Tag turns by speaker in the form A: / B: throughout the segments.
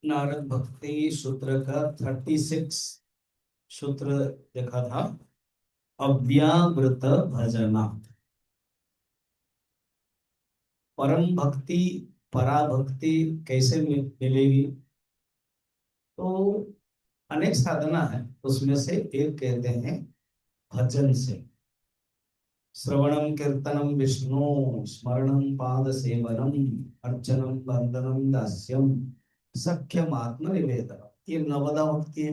A: नारद भक्ति सूत्र का 36 सूत्र देखा था। अव्यावृत भजना, परम भक्ति, पराभक्ति कैसे मिलेगी? तो अनेक साधना है, उसमें से एक कहते हैं भजन से। श्रवणम कीर्तनम विष्णु, स्मरणम पाद सेवनम, अर्चनम वंदनम दास्यम, सख्यम आत्म निवेदनम, ये नवदा भक्ति है।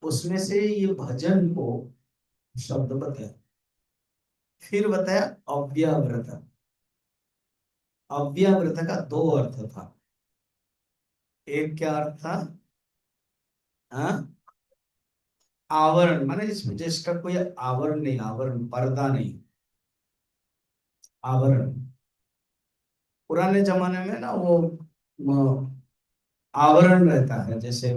A: उसमें से ये भजन को शब्द बताया। फिर बताया अव्याव्रत। अव्याव्रत का दो अर्थ था। एक क्या अर्थ था? हाँ, आवरण, माने जिसमें जिसका कोई आवरण नहीं, आवरण पर्दा नहीं, आवरण। पुराने जमाने में ना वो आवरण रहता है। जैसे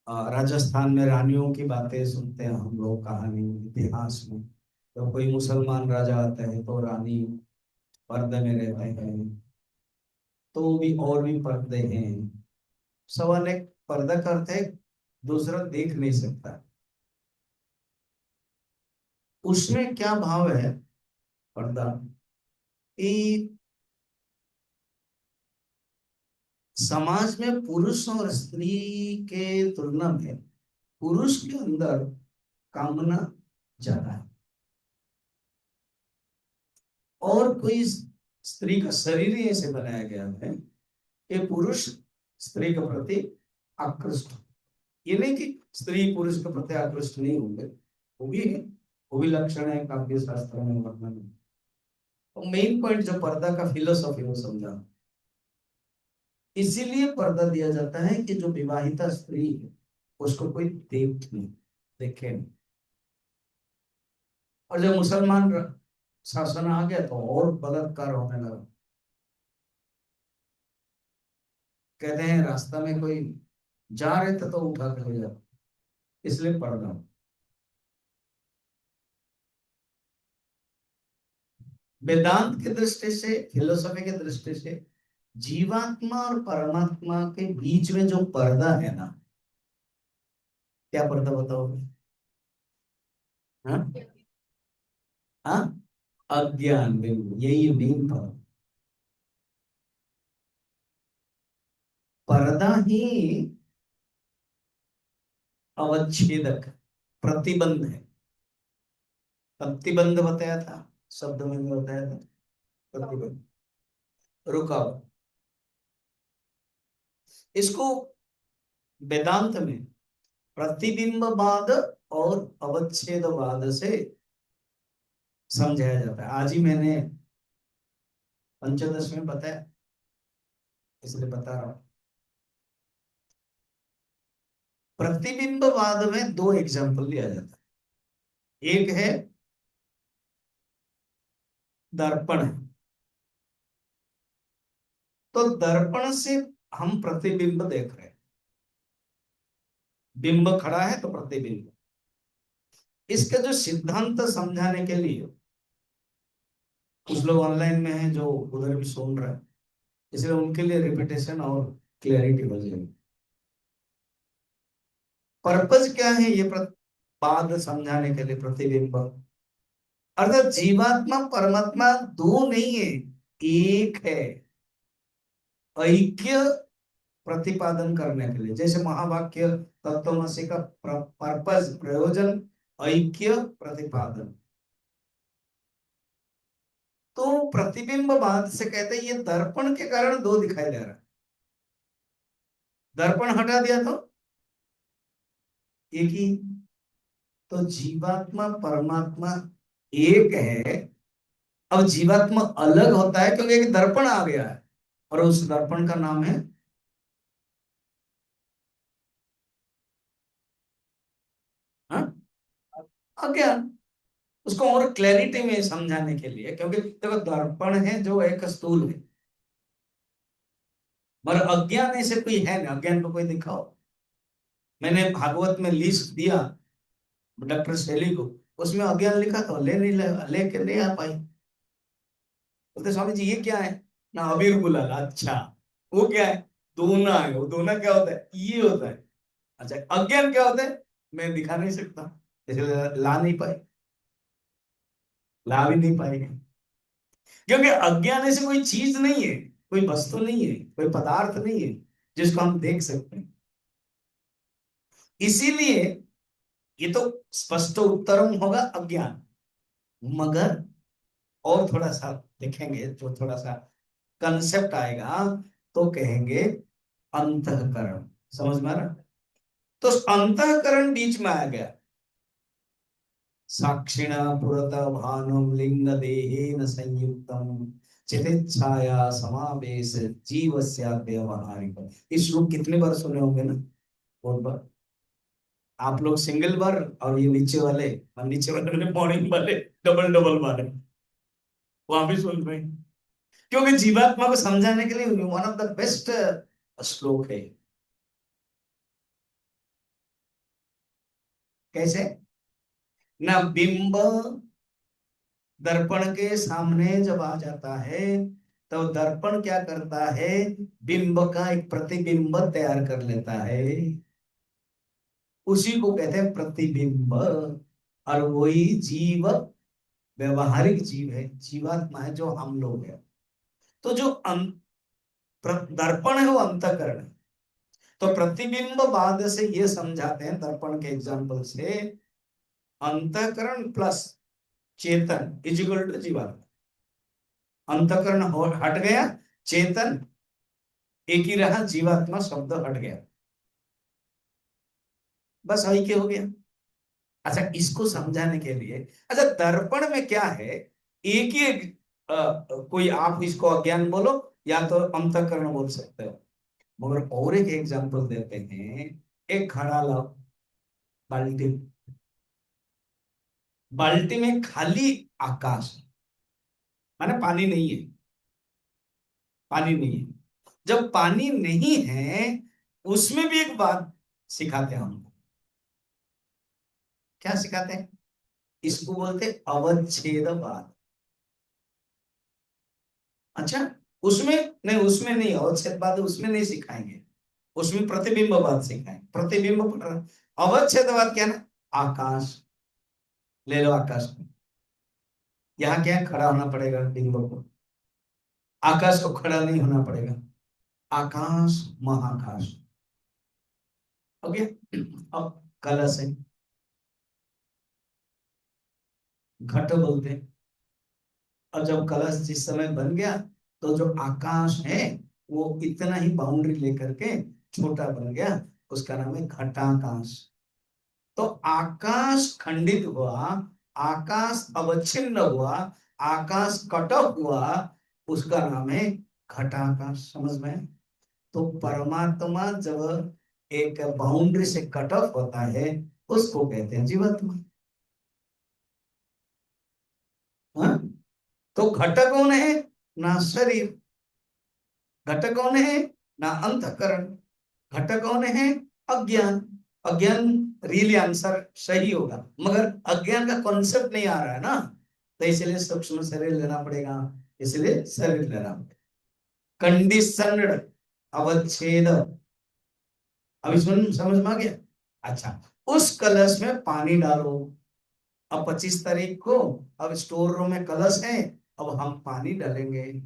A: राजस्थान में रानियों की बातें सुनते हैं हम लोग, कहानी इतिहास में। तो कोई मुसलमान राजा आते हैं तो रानी पर्दे में रहते हैं। तो भी और भी पर्दे हैं। सवाल एक, पर्दा करते हैं, दूसरा देख नहीं सकता। उसमें क्या भाव है? पर्दा कि समाज में पुरुष और स्त्री के तुलना में पुरुष के अंदर कामना ज्यादा है। और कोई स्त्री का शरीर ही ऐसे बनाया गया है कि पुरुष स्त्री के प्रति आकृष्ट हो। ये नहीं कि स्त्री पुरुष के प्रति आकृष्ट नहीं होंगे, वो भी है, वो भी लक्षण है काव्य शास्त्र में, वर्णन में। तो मेन पॉइंट जो पर्दा का फिलोसॉफी वो समझा। इसीलिए पर्दा दिया जाता है कि जो विवाहिता स्त्री है उसको कोई देखे नहीं। और जब मुसलमान शासन आ गया तो और बलात्कार होने लगा। कहते हैं रास्ता में कोई जा रहे थे तो उठा कर ले जाओ, इसलिए पर्दा। वेदांत की दृष्टि से, फिलोसफी की दृष्टि से, जीवात्मा और परमात्मा के बीच में जो पर्दा है ना, क्या पर्दा बताओगे? हाँ, हाँ, अज्ञान, बिल्कुल यही मेन पर्दा। पर्दा ही अवच्छेदक, प्रतिबंध है। प्रतिबंध बताया था, शब्द में भी बताया था। प्रतिबंध, रुकावट। इसको वेदांत में प्रतिबिंबवाद और अवच्छेदवाद से समझाया जाता है। आज ही मैंने पंचदश में बताया, इसलिए बता रहा हूं। प्रतिबिंबवाद में दो एग्जाम्पल लिया जाता है। एक है दर्पण। तो दर्पण से हम प्रतिबिंब देख रहे हैं। बिंब खड़ा है तो प्रतिबिंब। इसका जो सिद्धांत समझाने के लिए, कुछ लोग ऑनलाइन में हैं जो उधर भी सुन रहे हैं, इसलिए उनके लिए रिपीटेशन और क्लैरिटी हो जाएगी। पर्पज क्या है ये बात समझाने के लिए? प्रतिबिंब अर्थात जीवात्मा परमात्मा दो नहीं है, एक है। ऐक्य प्रतिपादन करने के लिए, जैसे महावाक्य तत्त्वमसि का पर्पज, प्रयोजन ऐक्य प्रतिपादन। तो प्रतिबिंबवाद से कहते हैं ये दर्पण के कारण दो दिखाई दे रहा है। दर्पण हटा दिया तो एक ही। तो जीवात्मा परमात्मा एक है। अब जीवात्मा अलग होता है क्योंकि एक दर्पण आ गया है, और उस दर्पण का नाम है, हाँ, अज्ञान। उसको और क्लैरिटी में समझाने के लिए, क्योंकि देखो दर्पण है जो एक स्थूल है, मगर अज्ञान ऐसे कोई है ना, अज्ञान को कोई दिखाओ। मैंने भागवत में लिस्ट दिया डॉक्टर शैली को, उसमें अज्ञान लिखा तो ले नहीं ले, लेके नहीं आ पाई। बोलते स्वामी जी ये क्या है ना, अबीर गुलाल, अच्छा वो क्या है, दोना है, वो दोना क्या होता है, ये होता है। अच्छा अज्ञान क्या होता है, मैं दिखा नहीं सकता, इसलिए ला नहीं पाए, ला भी नहीं पाएंगे, क्योंकि अज्ञान ऐसे कोई चीज नहीं है, कोई वस्तु नहीं है, कोई पदार्थ नहीं है जिसको हम देख सकते हैं। इसीलिए ये तो स्पष्ट उत्तरम होगा अज्ञान, मगर और थोड़ा सा देखेंगे जो थोड़ा सा कंसेप्ट आएगा, तो कहेंगे अंतःकरण। समझ में आ रहा, तो अंतःकरण बीच में आ गया, साक्षिणा पुरतः भानुम लिंग देहेन संयुक्तम चितिच्छाया समावेश जीवस्य व्यवहारिक। इस श्लोक कितने बार सुने होंगे ना, बहुत बार। आप लोग सिंगल बार, और ये नीचे वाले, और नीचे वाले मॉर्निंग वाले डबल डबल बार वहां भी सुन रहे हैं, क्योंकि जीवात्मा को समझाने के लिए वन ऑफ द बेस्ट श्लोक है। कैसे, ना बिंब दर्पण के सामने जब आ जाता है, तो दर्पण क्या करता है, बिंब का एक प्रतिबिंब तैयार कर लेता है, उसी को कहते हैं प्रतिबिंब। और वही जीव व्यवहारिक जीव है, जीवात्मा है जो हम लोग है। तो जो दर्पण है वो अंतःकरण है। तो प्रतिबिंब बाद से ये समझाते हैं दर्पण के एग्जाम्पल से, अंतःकरण प्लस चेतन इज इक्वल टू जीवात्मा। अंतःकरण हट गया, चेतन एक ही रहा, जीवात्मा शब्द हट गया, बस ऐक्य हो गया। अच्छा इसको समझाने के लिए, अच्छा दर्पण में क्या है, एक ही कोई आप इसको अज्ञान बोलो या तो अंतःकरण बोल सकते हो, मगर और एक एग्जांपल देते हैं। एक घड़ा लाओ, बाल्टी, बाल्टी में खाली आकाश, माने पानी नहीं है, पानी नहीं है। जब पानी नहीं है, उसमें भी एक बात सिखाते हैं हमको। क्या सिखाते हैं, इसको बोलते अवच्छेदवाद। अच्छा, उसमें नहीं, उसमें नहीं अवच्छेदवाद, उसमें नहीं सिखाएंगे, उसमें प्रतिबिंबवाद सिखाएंगे। प्रतिबिंब अवच्छेदवाद क्या ना, आकाश ले लो, आकाश को यहाँ क्या है, खड़ा होना पड़ेगा बिंब को, आकाश को खड़ा नहीं होना पड़ेगा, आकाश महाकाश। ओके, अब कलश है, घट बोलते हैं। और जब कलश जिस समय बन गया, तो जो आकाश है वो इतना ही बाउंड्री लेकर के छोटा बन गया, उसका नाम है घटाकाश। तो आकाश खंडित हुआ, आकाश अवच्छिन्न हुआ, आकाश कट हुआ, उसका नाम है घटाकाश। समझ में, तो परमात्मा जब एक बाउंड्री से कट ऑफ होता है, उसको कहते हैं जीवात्मा। हाँ? तो घट कौन है, ना शरीर, घट कौन है, ना अंतःकरण, घट कौन है, अज्ञान। अज्ञान रियली आंसर सही होगा, मगर अज्ञान का कॉन्सेप्ट नहीं आ रहा है ना, तो इसलिए सूक्ष्म शरीर लेना पड़ेगा, इसलिए शरीर लेना पड़ेगा। कंडीशनड, अवच्छेद, अभी सुन समझ में आ गया। अच्छा, उस कलश में पानी डालो, अब 25 तारीख को, अब स्टोर रूम में कलश है, अब हम पानी डालेंगे,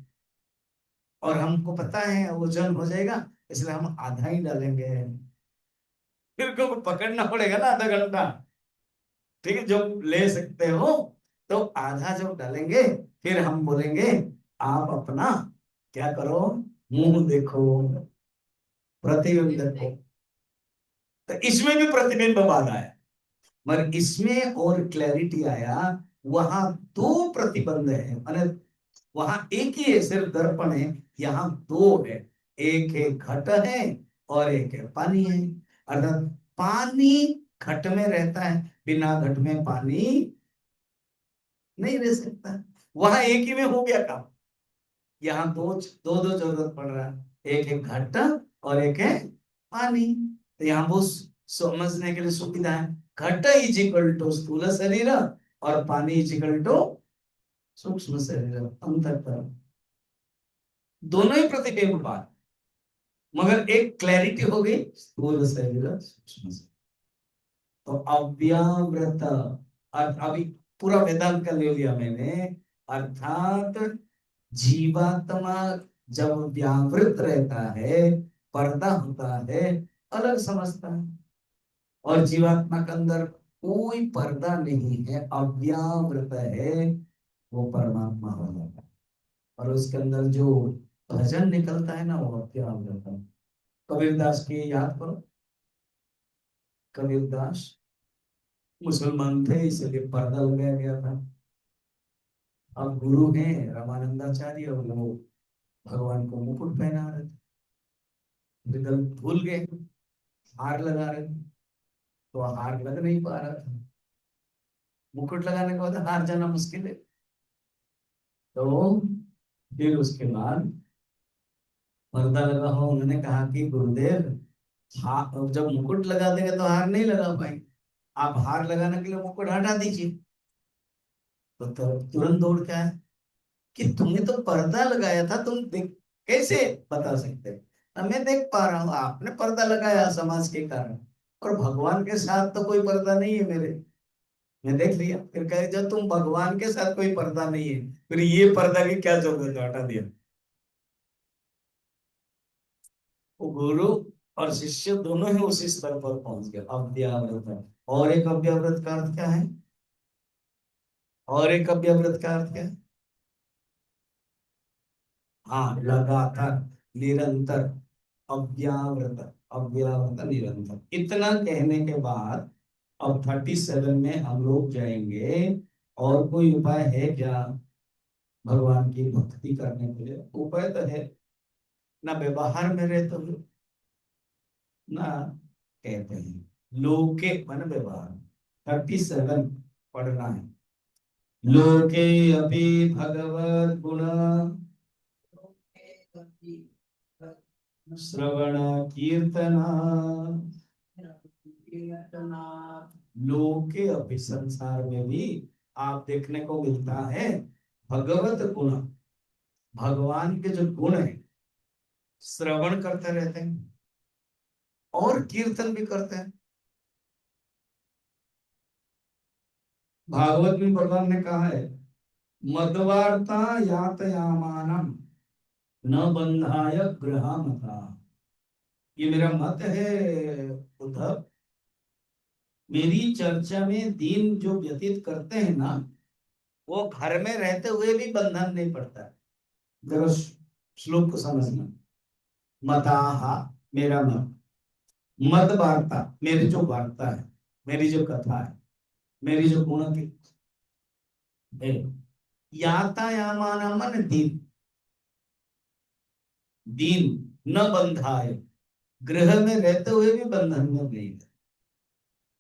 A: और हमको पता है वजन हो जाएगा, इसलिए हम आधा ही डालेंगे, फिर को पकड़ना पड़ेगा ना आधा घंटा। ठीक है, जब ले सकते हो तो आधा जब डालेंगे, फिर हम बोलेंगे आप अपना क्या करो, मुंह देखो, प्रतिबिंब देखो। तो इसमें भी प्रतिबिंब बाधा है, मगर इसमें और क्लैरिटी आया। वहां दो प्रतिबंध है, माने वहां एक ही है, सिर्फ दर्पण है, यहाँ दो है, एक है घट है और एक है पानी है। अर्थात पानी घट में रहता है, बिना घट में पानी नहीं रह सकता, वहां एक ही में हो गया काम। यहाँ दो दो दो जरूरत पड़ रहा है, एक है घट और एक है पानी। तो यहाँ वो समझने के लिए सुविधा है, घट इज इक्वल टू स्थूल शरीर और पानी इज इक्वल टू सूक्ष्म शरीर अंतःकरण। दोनों ही प्रतिबिंब बात, मगर एक क्लैरिटी हो गई स्थूल शरीर सूक्ष्म शरीर। तो अव्यावृत अभी पूरा वेदांत का ले लिया मैंने, अर्थात जीवात्मा जब व्यावृत रहता है, पर्दा होता है, अलग समझता है, और जीवात्मा के अंदर कोई पर्दा नहीं है, अव्यावृत है, वो परमात्मा हो जाता है। और उसके अंदर जो भजन निकलता है ना, वो अव्यावृत है। कबीरदास की याद करो, कबीरदास मुसलमान थे इसलिए पर्दा लगाया गया था। अब गुरु हैं रामानंदाचार्य, वो भगवान को मुकुट पहना रहे थे, विकल्प भूल गए, हार लगा रहे थे, तो हार लग नहीं पा रहा था। मुकुट लगाने के बाद हार जाना मुश्किल है, तो फिर उसके बाद पर्दा लगा हो, उन्होंने कहा कि गुरुदेव, जब मुकुट लगा देंगे तो हार नहीं लगा पाएंगे, आप हार लगाने के लिए मुकुट हटा दीजिए। तो तुरंत दौड़ के आए कि तुमने तो पर्दा लगाया था, तुम देख कैसे बता सकते हो? मैं देख पा रहा हूँ आपने पर्दा लगाया समाज के कारण, और भगवान के साथ तो कोई पर्दा नहीं है मेरे। मैं देख लिया। फिर कहे जब तुम भगवान के साथ कोई पर्दा नहीं है, फिर ये पर्दा की क्या जरूरत है, हटा दिया। वो गुरु और शिष्य दोनों ही उसी स्तर पर पहुंच गए, अव्यावृत। और एक अव्यावृत का अर्थ क्या है? और एक अव्यावृत का अर्थ क्या है? हाँ, लगातार, निरंतर, अव्यावृत, अव्यावृत निरंतर। इतना कहने के बाद अब 37 में हम लोग जाएंगे। और कोई उपाय है क्या भगवान की भक्ति करने के लिए? उपाय तो है, ना व्यवहार में रहते हो, ना कहते हैं लोके मन व्यवहार। 37 पढ़ना है। लोके अपि भगवत गुण श्रवण कीर्तना, लोके अपि संसार में भी आप देखने को मिलता है भगवत गुण, भगवान के जो गुण है, श्रवण करते रहते हैं और कीर्तन भी करते हैं। भागवत में भगवान ने कहा है, मदवार्ता यातयामानम न बंधाय गृहमता। ये मेरा मत है उद्धव, मेरी चर्चा में दिन जो व्यतीत करते हैं ना, वो घर में रहते हुए भी बंधन नहीं पड़ता है। जरा श्लोक को समझना। मताहा, मेरा मत, मत वार्ता, मेरी जो वार्ता है, मेरी जो कथा है, मेरी जो गुण की है, यातायामान मन दिन, दिन न बंधाए, गृह में रहते हुए भी बंधन में नहीं है।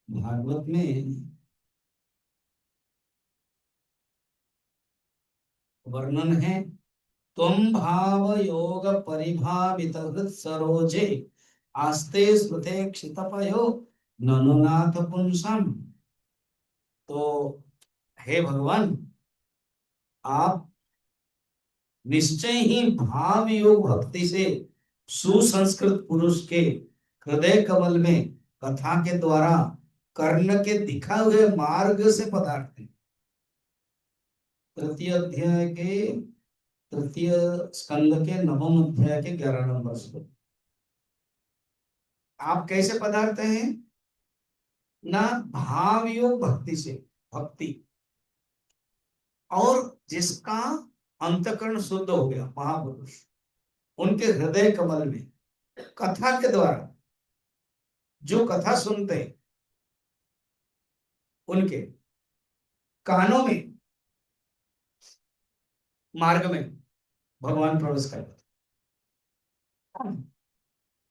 A: भागवत में वर्णन है, त्वं भाव योग परिभावित सरोजे आस्ते स्मृते क्षितपयो ननुनाथ पुंसम। तो हे भगवान, आप निश्चय ही भाव योग भक्ति से सुसंस्कृत पुरुष के हृदय कमल में कथा के द्वारा कर्ण के दिखाए हुए मार्ग से पधारते। तृतीय अध्याय के, तृतीय स्कंद के 9वें अध्याय के 11 नंबर श्लोक। आप कैसे पधारते हैं? ना भाव योग भक्ति से, भक्ति, और जिसका अंतकरण शुद्ध हो गया महापुरुष, उनके हृदय कमल में कथा के द्वारा जो कथा सुनते हैं, उनके कानों में, मार्ग में भगवान प्रवेश करते।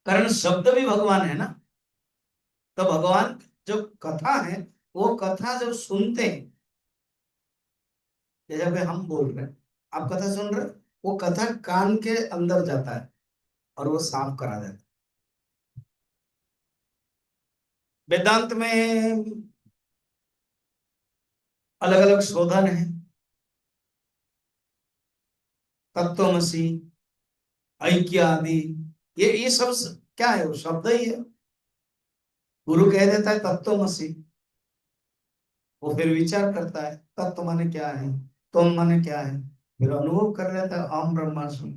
A: कारण शब्द भी भगवान है ना, तो भगवान जो कथा है, वो कथा जब सुनते हैं, जैसे भी हम बोल रहे हैं, आप कथा सुन रहे हैं, वो कथा कान के अंदर जाता है और वो साफ करा देता है। वेदांत में अलग अलग शोधन है, तत्वमसी, ऐक्य आदि, ये सब क्या है? वो शब्द ही है। गुरु कह देता है तत्वमसि, वो फिर विचार करता है तत्व माने क्या है, तुम माने क्या है, फिर अनुभव कर लेता है अहम ब्रह्मास्मि।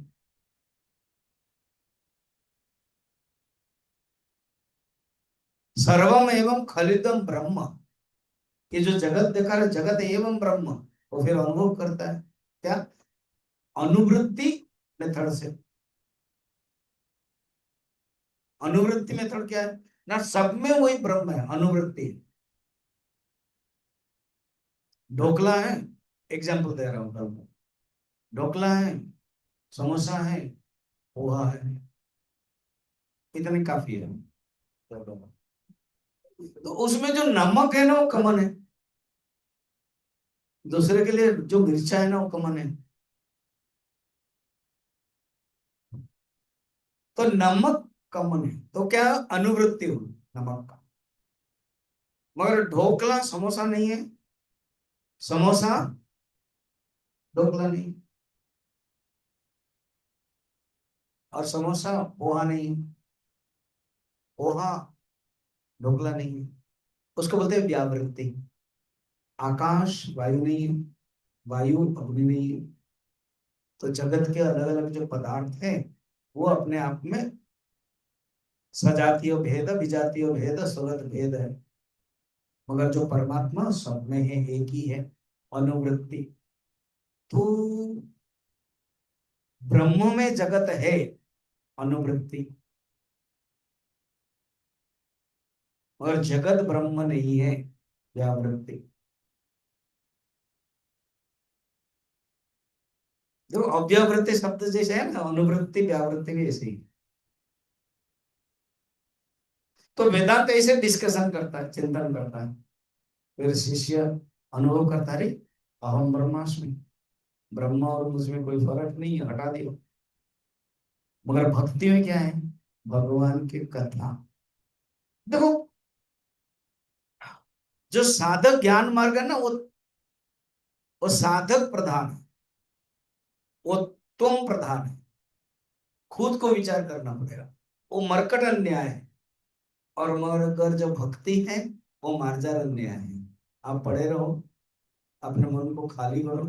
A: सर्वम एवं खलिदम ब्रह्म, ये जो जगत देखा है जगत एवं ब्रह्म, वो फिर अनुभव करता है क्या? अनुभृति मेथड से। अनुवृत्ति मेथड क्या है ना? सब में वही ब्रह्म है, अनुवृत्ति। ढोकला है, एग्जाम्पल दे रहा हूं ब्रह्म। ढोकला है, समोसा है, पोहा है, इतने काफी है। तो उसमें जो नमक है ना वो कमन है, दूसरे के लिए जो मिर्चा है ना वो कमन है। तो नमक कमन है, तो क्या अनुवृत्ति हो नमक का। मगर ढोकला समोसा नहीं है, समोसा ढोकला नहीं, और समोसा पोहा नहीं, पोहा ढोकला नहीं है। उसको बोलते हैं व्यावृत्ति। आकाश वायु नहीं है, वायु अग्नि नहीं है। तो जगत के अलग अलग जो पदार्थ हैं वो अपने आप में सजातीय भेद, विजातीय भेद, स्वगत भेद है। मगर जो परमात्मा सब में है, एक ही है, अनुवृत्ति। तो ब्रह्म में जगत है, अनुवृत्ति। और जगत ब्रह्म नहीं है, व्यावृत्ति। जो अव्यावृत्ति शब्द जैसे है ना, अनुवृत्ति व्यावृत्ति भी ऐसे ही। तो वेदांत ऐसे डिस्कशन करता है, चिंतन करता है। फिर शिष्य अनुभव करता है, अहम ब्रह्मास्मि, ब्रह्म और मुझमें कोई फर्क नहीं है, हटा दियो। मगर भक्ति में क्या है? भगवान की कथा। देखो, जो साधक ज्ञान मार्ग है ना, वो साधक प्रधान है, वो तुम प्रधान है। खुद को विचार करना पड़ेगा, वो मरकट अन्याय है। और मगर जो भक्ति है वो मार्जार अन्याय है। आप पढ़े रहो, अपने मन को खाली करो,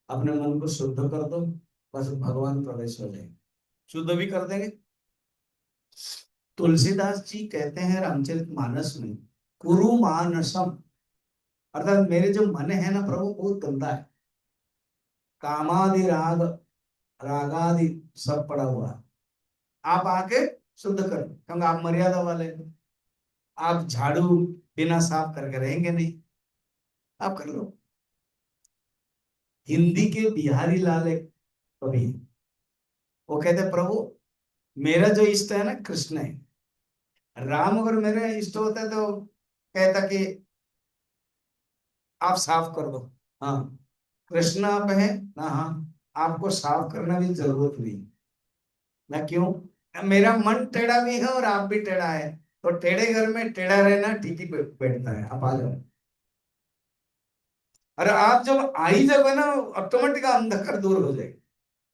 A: अपने मन को शुद्ध कर दो, बस भगवान प्रवेश हो जाए। शुद्ध भी कर देंगे। तुलसीदास जी कहते हैं रामचरितमानस में, कुरु मानसम, अर्थात मेरे जो मन है ना प्रभु बहुत गंदा है, कामादि राग, रागादि सब पड़ा हुआ है। आप आके शुद्ध कर, क्योंकि आप मर्यादा वाले हैं। आप झाड़ू बिना साफ करके रहेंगे नहीं, आप कर लो। हिंदी के बिहारी लाल एक कवि हैं, वो कहते हैं, प्रभु मेरा जो इष्ट है ना कृष्ण है, राम अगर मेरा इष्ट होता है तो कहता कि आप साफ कर दो। हाँ, कृष्ण आप है ना, हाँ, आपको साफ करना भी जरूरत नहीं। मैं क्यों? मेरा मन टेढ़ा भी है और आप भी टेढ़ा है, तो टेढ़े घर में टेढ़ा रहना ठीक ही बैठता है, आप आ जाओ। अरे आप जब आई जब है ना, ऑटोमेटिक अंधकार दूर हो जाएगा।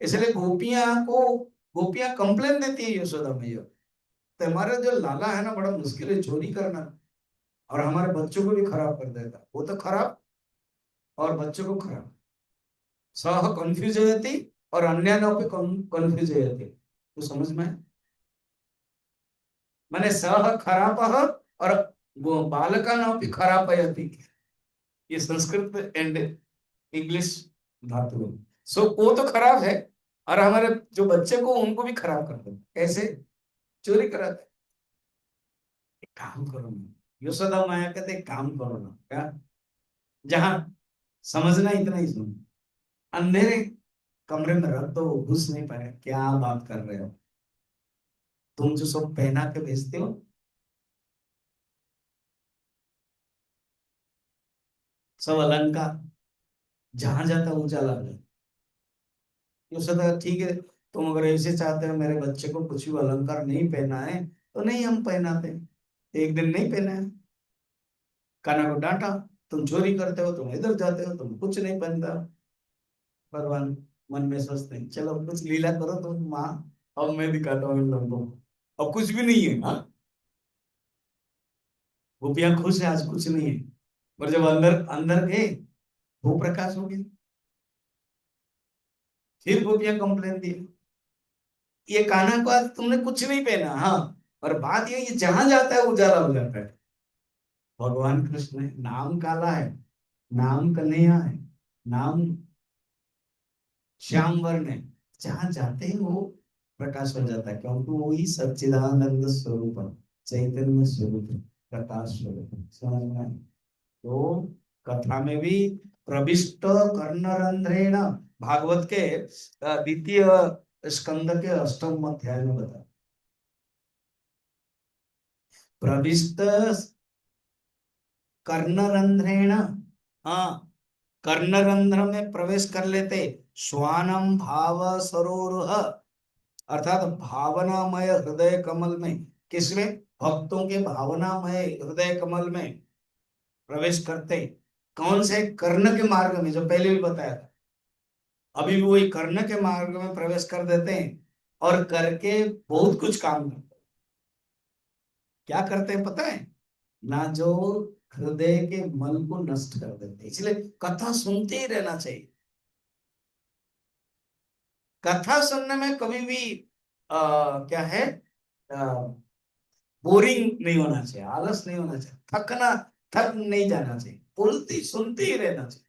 A: इसलिए गोपियां कंप्लेन देती है यशोदा मैया, तो हमारा जो लाला है ना बड़ा मुश्किल है चोरी करना, और हमारे बच्चों को भी खराब कर देता, वो तो खराब और बच्चों को खराब। सह कंफ्यूज हो जाती, और अन्य पे कंफ्यूज हो जाती। तो समझ में? मैंने सह खराब, और वो बालका नाम भी खराब जाती। ये संस्कृत एंड इंग्लिश धातु है। सो वो तो खराब है, और हमारे जो बच्चे को उनको भी खराब कर देते। कैसे? चोरी कराते। एक काम करो ना, यशोदा माया कहते एक काम करो ना, क्या? जहां समझना इतना ही सुनो, अंधेरे कमरे में रख दो, वो घुस नहीं पाए। क्या बात कर रहे हो? तुम जो सब पहना के भेजते हो, सब अलंकार, जहां जाता उजाला हो। यशोदा ठीक है, तुम अगर ऐसे चाहते हो मेरे बच्चे को कुछ भी अलंकार नहीं पहना है, तो नहीं हम पहनाते। एक दिन नहीं पहना है, कान्हा को डांटा, तुम चोरी करते हो, तुम इधर जाते हो, तुम कुछ नहीं पहनता। भगवान मन में सोचते हैं, चलो कुछ लीला करो तुम माँ, अब मैं दिखाता हूँ इन लोगों को, अब कुछ भी नहीं है। हाँ, गोपियां खुश है, आज कुछ नहीं है। और जब अंदर अंदर गए, वो प्रकाश हो गया। फिर गोपियां कंप्लेन दी, ये कान्हा को आज तुमने कुछ नहीं पहना। हाँ, और बात ये जहां जाता है उजाला हो जाता है। भगवान कृष्ण है, नाम काला है, नाम कन्हैया है, नाम श्याम वर्ण है, जहां जाते हैं वो प्रकाश हो जाता है, क्योंकि वो ही सच्चिदानंद स्वरूप है, चैतन्य स्वरूप है, प्रकाश स्वरूप है। समझ में आया? तो कथा में भी प्रविष्ट कर्णरंध्रेण, भागवत के द्वितीय स्कंद के अष्टम अध्याय में बता, प्रविष्ट कर्णरंध्रेण। हाँ, कर्णरंध्र में प्रवेश कर लेते, श्वानम भाव सरोरुह, अर्थात भावनामय हृदय कमल में। किसमें? भक्तों के भावनामय हृदय कमल में प्रवेश करते। कौन से? कर्ण के मार्ग में, जो पहले भी बताया था। अभी भी वही कर्ण के मार्ग में प्रवेश कर देते हैं, और करके बहुत कुछ काम करते हैं। क्या करते हैं पता है? ना, जो हृदय के मन को नष्ट कर देते हैं। इसलिए कथा सुनते ही रहना चाहिए। कथा सुनने में कभी भी क्या है, बोरिंग नहीं होना चाहिए, आलस नहीं होना चाहिए, थक नहीं जाना चाहिए, बोलती सुनते ही रहना चाहिए।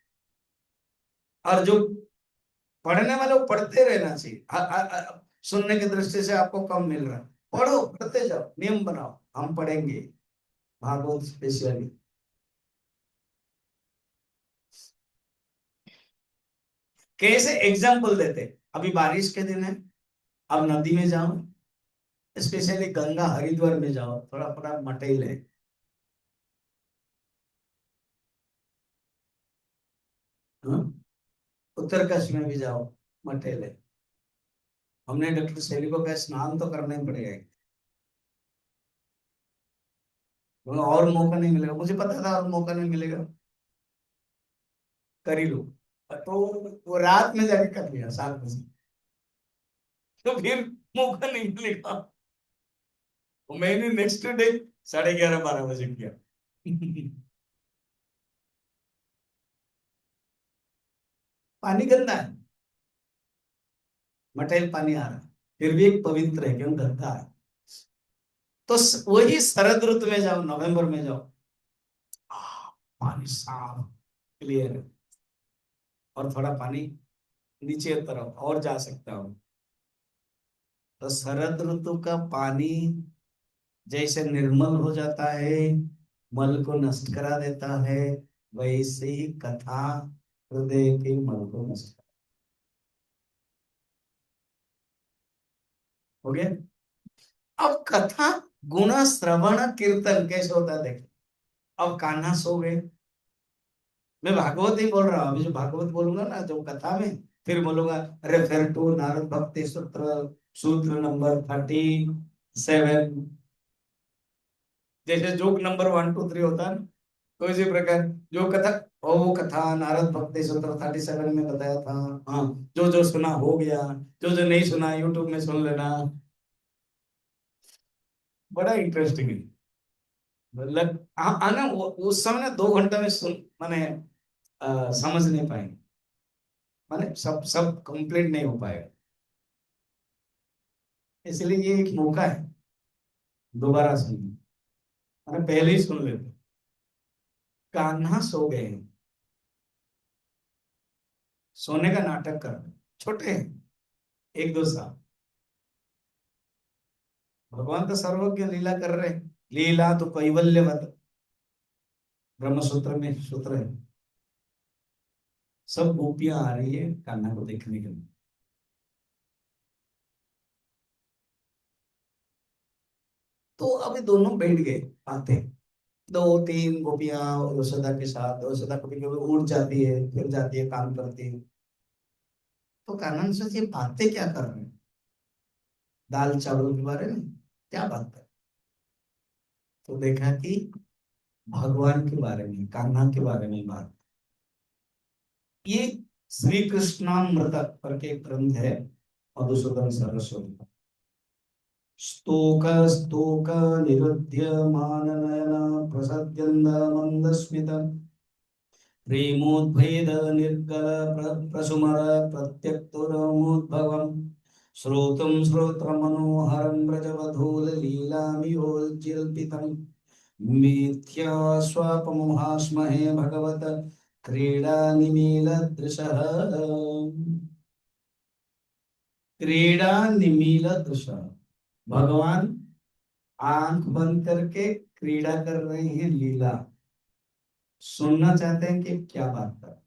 A: और जो पढ़ने वाले वो पढ़ते रहना चाहिए। सुनने की दृष्टि से आपको कम मिल रहा है, पढ़ो, पढ़ते जाओ, नियम बनाओ, हम पढ़ेंगे भागवत स्पेशली। कैसे एग्जाम्पल देते, अभी बारिश के दिन है, अब नदी में जाओ, स्पेशली गंगा हरिद्वार में जाओ, थोड़ा थोड़ा मटेल है। हाँ? उत्तरकाशी में भी जाओ, मटेल है। हमने डॉक्टर सैली को कहा स्नान तो करना ही पड़ेगा, बोला और मौका नहीं मिलेगा। मुझे पता था और मौका नहीं मिलेगा, कर ही लो। तो वो रात में जाके कर लिया 7 बजे, तो फिर मौका नहीं मिलेगा। वो मैंने नेक्स्ट डे 11:30 12 बजे किया। पानी गंदा है, मटेल पानी आ रहा है, फिर भी एक पवित्र है, क्यों? गंदा है। तो वही शरद ऋतु में जाओ, नवंबर में जाओ, पानी साफ, क्लियर है। और थोड़ा पानी नीचे तरफ और जा सकता हूँ। तो शरद ऋतु का पानी जैसे निर्मल हो जाता है, मल को नष्ट करा देता है, वैसे ही कथा हृदय के मल को नष्ट हो गया। अब कथा गुण श्रवण कीर्तन कैसे होता है देखो। अब कान्हा सो गए, मैं भागवत ही बोल रहा हूँ, अभी जो भागवत बोलूंगा ना जो कथा में, फिर बोलूंगा रेफर टू नारद भक्ति सूत्र, सूत्र नंबर 37। जैसे जोक नंबर 1 2 3 होता है ना, तो इसी प्रकार जो कथा, और वो कथा नारद भक्ति सूत्र 37 में बताया था। हाँ, जो जो सुना हो गया, जो जो नहीं सुना यूट्यूब में सुन लेना। बड़ा इंटरेस्टिंग है। मतलब आना उस समय ना 2 घंटा में सुन, माने समझ नहीं पाएंगे, माने सब सब कंप्लीट नहीं हो पाएगा। इसलिए ये एक मौका है दोबारा सुनने, मैंने पहले ही सुन लेते। कान्हा सो गए हैं, सोने का नाटक कर रहे हैं। छोटे हैं, 1 2 साल। भगवान तो सर्वज्ञ, लीला कर रहे हैं, लीला तो कैवल्यवत, ब्रह्म सूत्र में सूत्र है। सब गोपियां आ रही है कान्हा को देखने के लिए। तो अभी दोनों बैठ गए, आते हैं। 2 3 गोपियां यशोदा के साथ, यशोदा कभी कभी उड़ जाती है, फिर जाती है, काम करती है। तो कान्हा ने सोचा ये बातें क्या कर रहे हैं, दाल चावल के बारे में क्या बात है। तो देखा कि भगवान के बारे में, कान्हा के बारे में बात। ये श्री कृष्णामृत करके एक ग्रंथ है, मधुसूदन सरस्वती का। स्तोक स्तोक निरुध्य माननयना प्रसद्यन्द मंदस्मित प्रेमोद्भेद निर्गल प्रसुमर प्रत्यक्तुरमुद्भवम् श्रोतुं श्रोत्रमनोहरं व्रजवधूल लीलामियोज्जल्पितम् मिथ्यास्वापमुहास्महे भगवत क्रीडा निमीलदृशः क्रीडा निमीलदृशः। भगवान आंख बंद करके क्रीड़ा कर रहे हैं, लीला सुनना चाहते हैं कि क्या बात कर।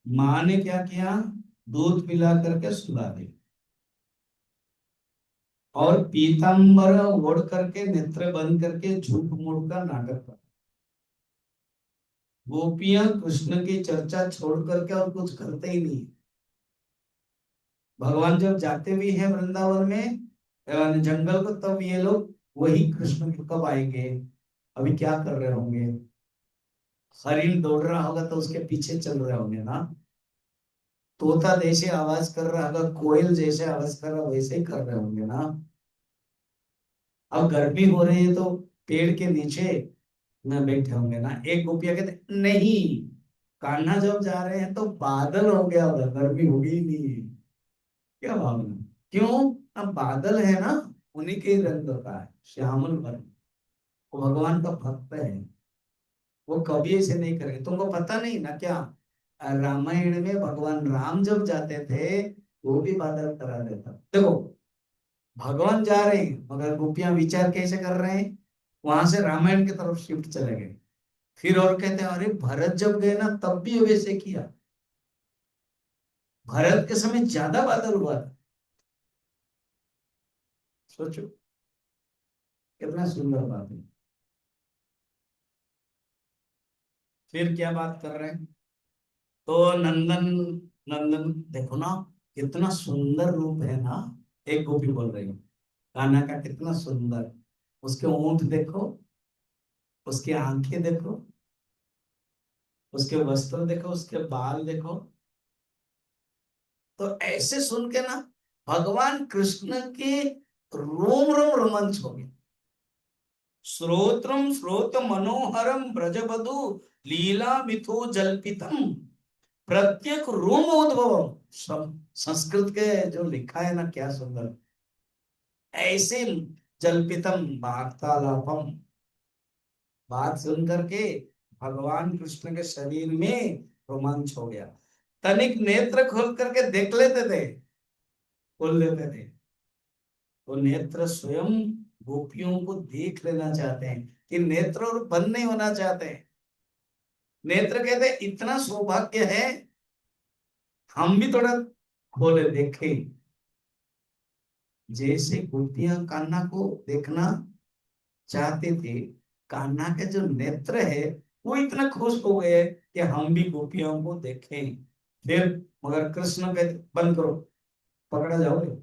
A: माँ ने क्या किया, दूध पिला करके सुला दिया और पीतांबर ओढ़ करके नेत्र बंद करके झूठ मूठ का नाटक कर। गोपियां कृष्ण की चर्चा छोड़ करके और कुछ करते ही नहीं। भगवान जब जाते भी हैं वृंदावन में जंगल को, तब ये लोग वही कृष्ण कब आएंगे, अभी क्या कर रहे होंगे। हरिण दौड़ रहा होगा तो उसके पीछे चल रहे होंगे ना। तोता जैसे आवाज कर रहा होगा, कोयल जैसे आवाज कर रहा वैसे ही कर रहे होंगे ना। अब गर्मी हो रही है तो पेड़ के नीचे न बैठे होंगे ना। एक गोपिया कहते नहीं, कान्हा जब जा रहे हैं तो बादल हो गया होगा, गर्मी होगी ही नहीं। क्या भावना, क्यों, अब बादल है ना, उन्हीं के ही रंग का है, श्यामल वर्ण। वो भगवान का भक्त है, वो कभी ऐसे नहीं करेंगे। तुमको पता नहीं ना क्या, रामायण में भगवान राम जब जाते थे वो भी बादल करा देता। देखो, भगवान जा रहे हैं मगर गोपियां विचार कैसे कर रहे हैं, वहां से रामायण की तरफ शिफ्ट चले गए। फिर और कहते हैं अरे भरत जब गए ना तब भी वैसे किया, भरत के समय ज्यादा बादल हुआ था। सोचो कितना सुंदर बात है। फिर क्या बात कर रहे हैं, तो नंदन, नंदन देखो ना कितना सुंदर रूप है ना। एक गोपी बोल रही है कान्हा का कितना सुंदर, उसके ऊंट देखो, उसकी आंखें देखो, उसके वस्त्र देखो, उसके बाल देखो। तो ऐसे सुन के ना भगवान कृष्ण के रोम रोम रोमांच हो गए। श्रोत्रम श्रोत मनोहरम ब्रजबधु लीला मिथो जल्पितम प्रत्येक रोमोद्भव। संस्कृत के जो लिखा है ना क्या सुंदर, ऐसे जल्पितम वार्तालापम, बात सुन करके भगवान कृष्ण के शरीर में रोमांच हो गया। तनिक नेत्र खोल करके देख लेते थे, खोल लेते थे, तो नेत्र स्वयं गोपियों को देख लेना चाहते हैं कि नेत्र और बंद नहीं होना चाहते हैं। नेत्र कहते इतना सौभाग्य है, हम भी थोड़ा खोले देखें। जैसे गोपियां कान्हा को देखना चाहते थे, कान्हा के जो नेत्र है वो इतना खुश हो गए कि हम भी गोपियों को देखें। फिर मगर कृष्ण कहते बंद करो, पकड़ा जाओगे।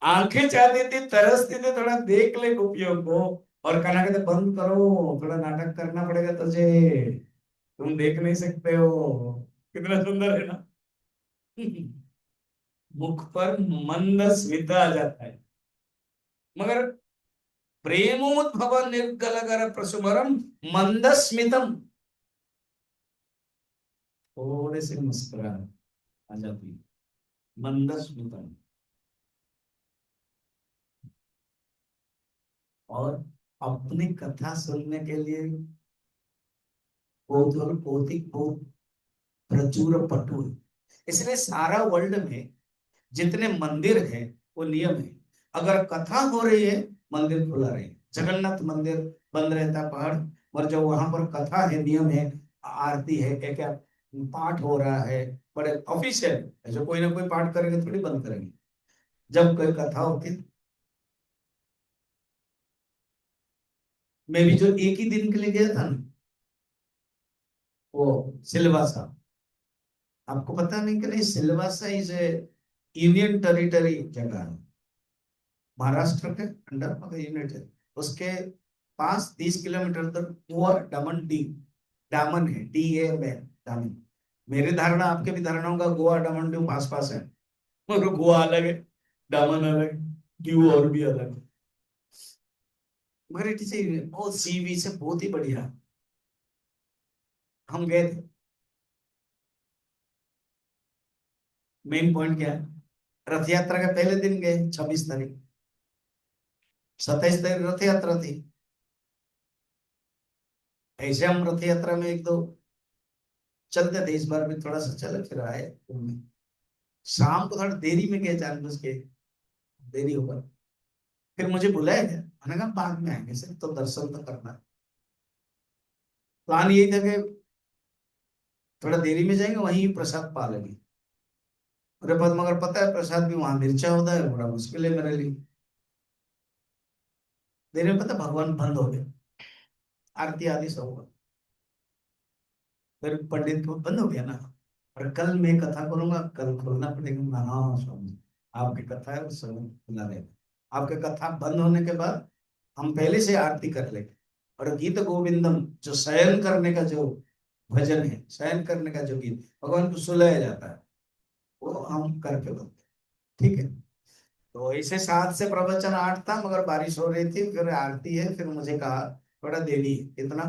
A: आंखें चाहती थी, तरसती थी थोड़ा देख ले गोपियों को, और कान्हा कहते बंद करो, थोड़ा नाटक करना पड़ेगा तुझे, तुम देख नहीं सकते हो। कितना सुंदर है ना। मुख पर मंद स्मित आ जाता है, मगर प्रेमोद्भव निर्गलगर प्रसुमरम मंदस्मितम, थोड़े से मुस्कुराहट आ जाती है, मंदस्मितम। और अपनी कथा सुनने के लिए कौतूहल और कौतिक बहुत प्रचुर पटु है। इसलिए सारा वर्ल्ड में जितने मंदिर है वो नियम है, अगर कथा हो रही है मंदिर खुला रहे। जगन्नाथ मंदिर बंद रहता है पहाड़, और जब वहां पर कथा है, नियम है, आरती है, क्या क्या पाठ हो रहा है, बड़े ऑफिशियल, ऐसे कोई ना कोई पाठ करेंगे थोड़ी बंद करेंगे। जब कोई कथा होती है, मैं भी जो एक ही दिन के लिए गया था ना, वो सिलवासा, आपको पता नहीं कि नहीं, Silvassa is A union territory जगह है, महाराष्ट्र के अंडर मगर यूनिट है। उसके पास 30 किलोमीटर तक गोवा दमन डी, दामन है, DAMN दामन। मेरी धारणा आपके भी धारणा होगा, गोवा दमन दीव पास पास है। मगर गोवा अलग है, दामन अलग है, दीव और भी अलग है। मगर इट इज बहुत सी वी से बहुत ही बढ़िया। हम गए थे। मेन पॉइंट क्या है, रथ यात्रा के पहले दिन गए 26 तारीख। 27 तारीख रथ यात्रा थी। ऐसे हम रथ यात्रा में एक दो चलते थे, इस बार भी थोड़ा सा चले फिर आए घूमने। शाम को थोड़ा देरी में गए, 4 बज के देरी होगा। फिर मुझे बुलाया गया, मैंने कहा बाद में आएंगे, सिर्फ तो दर्शन तो करना है। प्लान यही था कि थोड़ा देरी में जाएंगे, वहीं प्रसाद पा लेंगे। अरे पर मगर पता है प्रसाद भी वहां मिर्चा होता है, बड़ा मुश्किल है मेरे लिए। देरी में पता भगवान बंद हो गए, आरती आदि सब हुआ, फिर पंडित को बंद हो गया ना। और कल मैं कथा करूंगा, कल खोलना पड़ेगा। मैं, हाँ स्वामी, आपकी कथा है उस समय खुला रहेगा। आपके कथा बंद होने के बाद हम पहले से आरती कर लेंगे। और गीत गोविंदम, जो शयन करने का जो भजन है, शयन करने का जो गीत भगवान को सुलाया जाता है, वो हम करके बोलते हैं। ठीक है। तो ऐसे 7 से प्रवचन 8 था, मगर बारिश हो रही थी, फिर आरती है, फिर मुझे कहा थोड़ा देरी है, कितना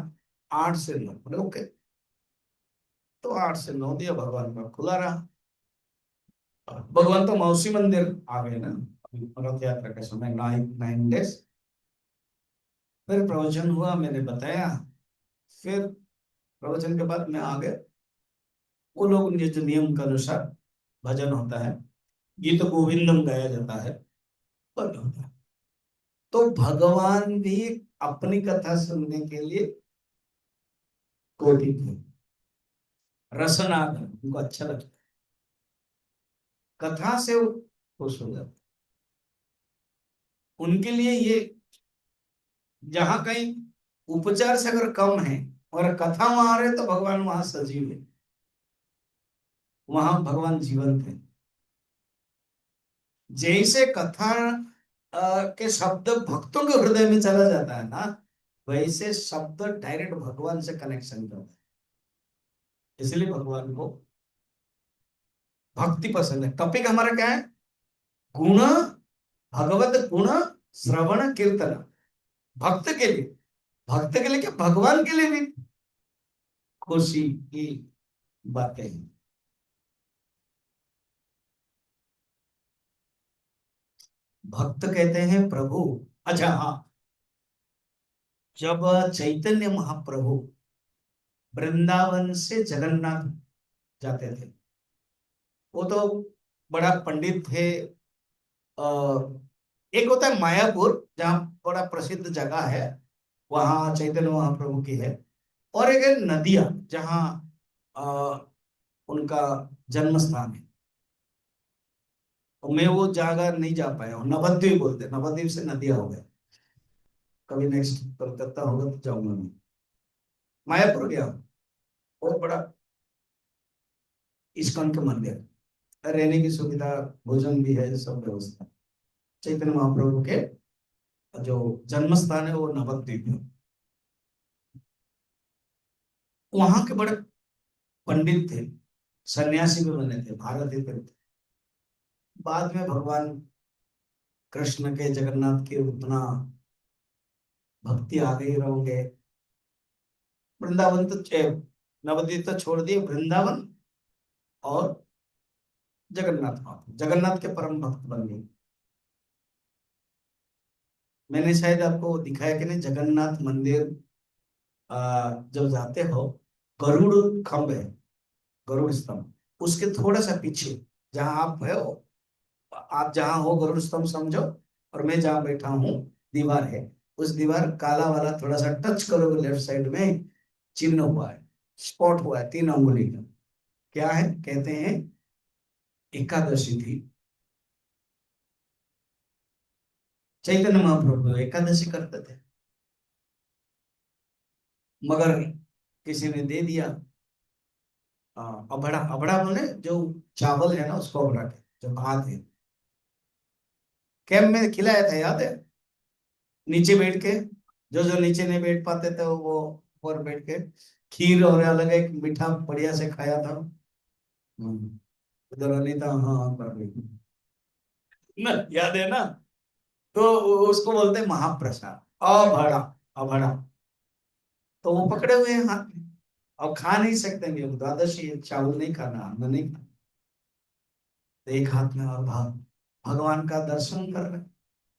A: 8 से 9, बोले ओके। तो 8 से 9 दिया, भगवान का खुला रहा। भगवान तो मौसी मंदिर आ गए ना अभी रथ यात्रा के समय, 9 9 डेज। फिर प्रवचन हुआ, मैंने बताया। फिर प्रवचन के बाद मैं आ गया। वो लोग निज नियम के अनुसार भजन होता है, गीत गोविंदम गाया जाता है, बंद होता है। तो भगवान भी अपनी कथा सुनने के लिए कोटित है, रसनाग है, उनको अच्छा लगता है, कथा से वो खुश हो जाते हैं। उनके लिए ये, जहां कहीं उपचार से अगर कम है और कथा वहां रहे, तो भगवान वहां सजीव है, वहां भगवान जीवंत है। जैसे कथा के शब्द भक्तों के हृदय में चला जाता है ना, वैसे शब्द डायरेक्ट भगवान से कनेक्शन करता है। इसलिए भगवान को भक्ति पसंद है। टॉपिक हमारा क्या है, गुण, भगवत गुण श्रवण कीर्तन। भक्त के लिए, भक्त के लिए क्या, भगवान के लिए भी खुशी की बातें हैं। भक्त कहते हैं प्रभु। अच्छा हाँ, जब चैतन्य महाप्रभु वृंदावन से जगन्नाथ जाते थे, वो तो बड़ा पंडित थे। एक होता है मायापुर, जहाँ बड़ा प्रसिद्ध जगह है, वहां चैतन्य महाप्रभु की है। और एक है नदिया, जहाँ अ, उनका जन्म स्थान है। तो मैं वो जगह नहीं जा पाया हूँ, नवद्वीप बोलते हैं, नवद्वीप से नदिया हो गया। कभी नेक्स्ट कलकत्ता होगा तो जाऊंगा मैं। मायापुर गया हूँ, बहुत बड़ा इस्कॉन का मंदिर, रहने की सुविधा, भोजन भी है, सब व्यवस्था। चैतन्य महाप्रभु के जो जन्म स्थान है वो नवद्वीप है। वहां के बड़े पंडित थे, सन्यासी भी बने थे, भारत थे। बाद में भगवान कृष्ण के, जगन्नाथ के उतना भक्ति आ गई, रहोगे। वृंदावन तो नवद्वीप तो छोड़ दिए, वृंदावन और जगन्नाथ महाप्रभु, जगन्नाथ के परम भक्त बन गए। मैंने शायद आपको दिखाया कि नहीं, जगन्नाथ मंदिर जब जाते हो, गरुड़ खंभ है, गरुड़ स्तंभ, उसके थोड़ा सा पीछे जहां आप है, आप जहां हो गरुड़ स्तंभ समझो, और मैं जहां बैठा हूँ दीवार है, उस दीवार काला वाला थोड़ा सा टच करोगे लेफ्ट साइड में, चिन्ह हुआ है, स्पॉट हुआ है 3 अंगुली का। क्या है, कहते हैं एकादशी थी। चैतन्य महाप्रभु एकादशी करते थे, मगर किसी ने दे दिया। अबड़ा, अबड़ा बोले जो चावल है ना, उसको अबड़ा के, जो भात है, कैंप में खिलाया था, याद है, नीचे बैठ के, जो जो नीचे नहीं बैठ पाते थे वो ऊपर बैठ के खीर और अलग एक मीठा बढ़िया से खाया था। उधर अनीता हाँ हाँ कर रही थी। ना, याद है ना? तो उसको बोलते हैं महाप्रसाद, अभड़ा, अभड़ा। तो वो पकड़े हुए हैं हाथ में, अब खा नहीं सकते, ये द्वादशी है, चावल नहीं खाना, अन्न नहीं खाना। तो एक हाथ में और भगवान का दर्शन कर रहे हैं।